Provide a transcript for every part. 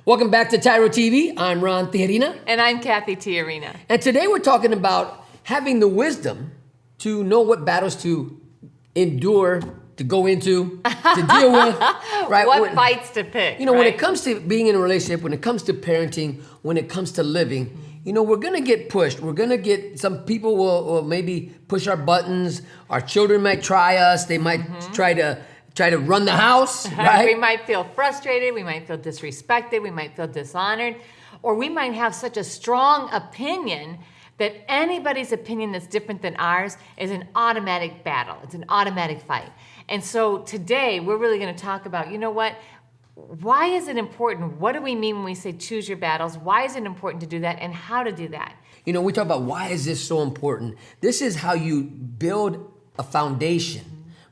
Welcome back to TYRO TV. I'm Ron Tijerina. And I'm Cathy Tijerina. And today we're talking about having the wisdom to know what battles to endure, to go into, to deal with. Right? What fights to pick. When it comes to being in a relationship, when it comes to parenting, when it comes to living, we're going to get pushed. We're going to get, some people will maybe push our buttons. Our children might try us. They might try to run the house, right? We might feel frustrated, we might feel disrespected, we might feel dishonored, or we might have such a strong opinion that anybody's opinion that's different than ours is an automatic battle. It's an automatic fight. And so today we're really going to talk about, why is it important? What do we mean when we say choose your battles? Why is it important to do that, and how to do that? We talk about why is this so important. This is how you build a foundation.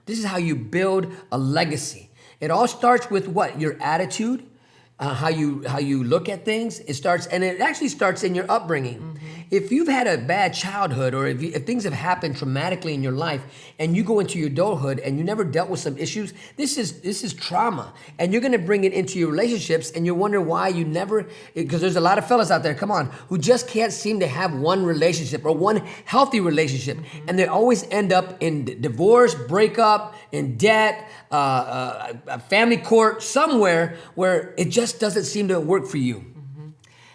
This is how you build a legacy. It all starts with what? Your attitude, how you look at things. It actually starts in your upbringing. If you've had a bad childhood, or if things have happened traumatically in your life, and you go into your adulthood and you never dealt with some issues, this is trauma, and you're going to bring it into your relationships, and you wonder why you never. Because there's a lot of fellas out there, come on, who just can't seem to have one relationship or one healthy relationship, and they always end up in divorce, breakup, in debt, a family court, somewhere where it just doesn't seem to work for you.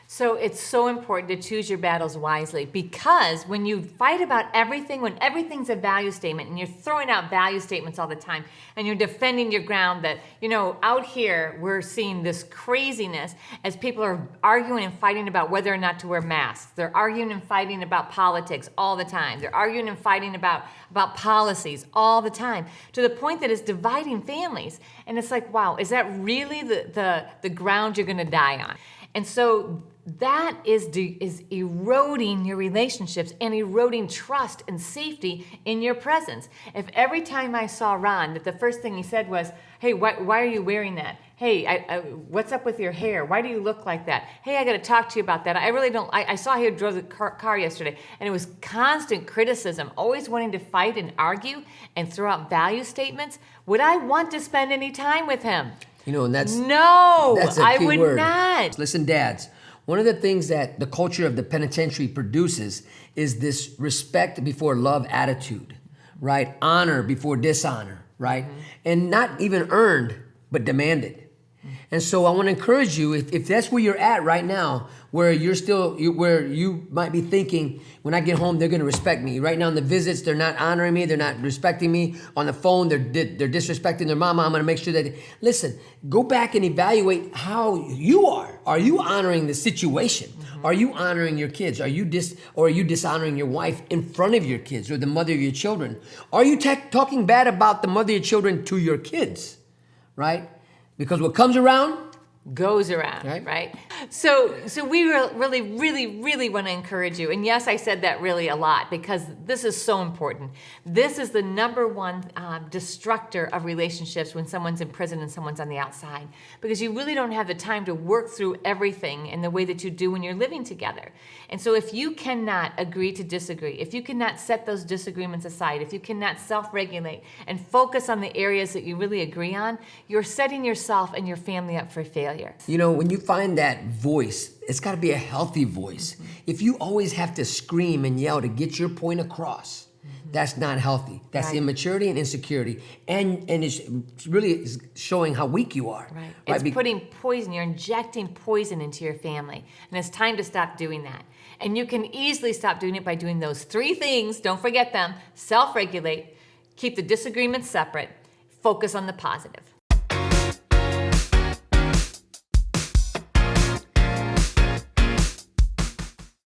So it's so important to choose your battles wisely, because when you fight about everything, when everything's a value statement and you're throwing out value statements all the time and you're defending your ground, that, out here we're seeing this craziness as people are arguing and fighting about whether or not to wear masks. They're arguing and fighting about politics all the time. They're arguing and fighting about policies all the time, to the point that it's dividing families. And it's like, wow, is that really the ground you're going to die on? And so that is eroding your relationships and eroding trust and safety in your presence. If every time I saw Ron, that the first thing he said was, hey, why are you wearing that? Hey, what's up with your hair? Why do you look like that? Hey, I got to talk to you about that. I really don't. I saw he drove the car yesterday, and it was constant criticism, always wanting to fight and argue and throw out value statements. Would I want to spend any time with him? And that's a I key would word. not. Listen, dads, one of the things that the culture of the penitentiary produces is this respect before love attitude, right? Honor before dishonor, right? And not even earned, but demanded. And so I want to encourage you, if that's where you're at right now, where where you might be thinking, when I get home, they're going to respect me. Right now in the visits, they're not honoring me. They're not respecting me. On the phone, they're disrespecting their mama. I'm going to make sure that, listen, go back and evaluate how you are. Are you honoring the situation? Are you honoring your kids? Are you dishonoring your wife in front of your kids or the mother of your children? Are you talking bad about the mother of your children to your kids, right? Because what comes around goes around, right? So we really want to encourage you. And yes, I said that really a lot, because this is so important. This is the number one destructor of relationships when someone's in prison and someone's on the outside, because you really don't have the time to work through everything in the way that you do when you're living together. And so if you cannot agree to disagree, if you cannot set those disagreements aside, if you cannot self-regulate and focus on the areas that you really agree on, you're setting yourself and your family up for failure. When you find that voice, it's got to be a healthy voice. If you always have to scream and yell to get your point across, that's not healthy. That's immaturity and insecurity. And it's really showing how weak you are. Right? It's putting poison. You're injecting poison into your family. And it's time to stop doing that. And you can easily stop doing it by doing those three things. Don't forget them. Self-regulate. Keep the disagreements separate. Focus on the positive.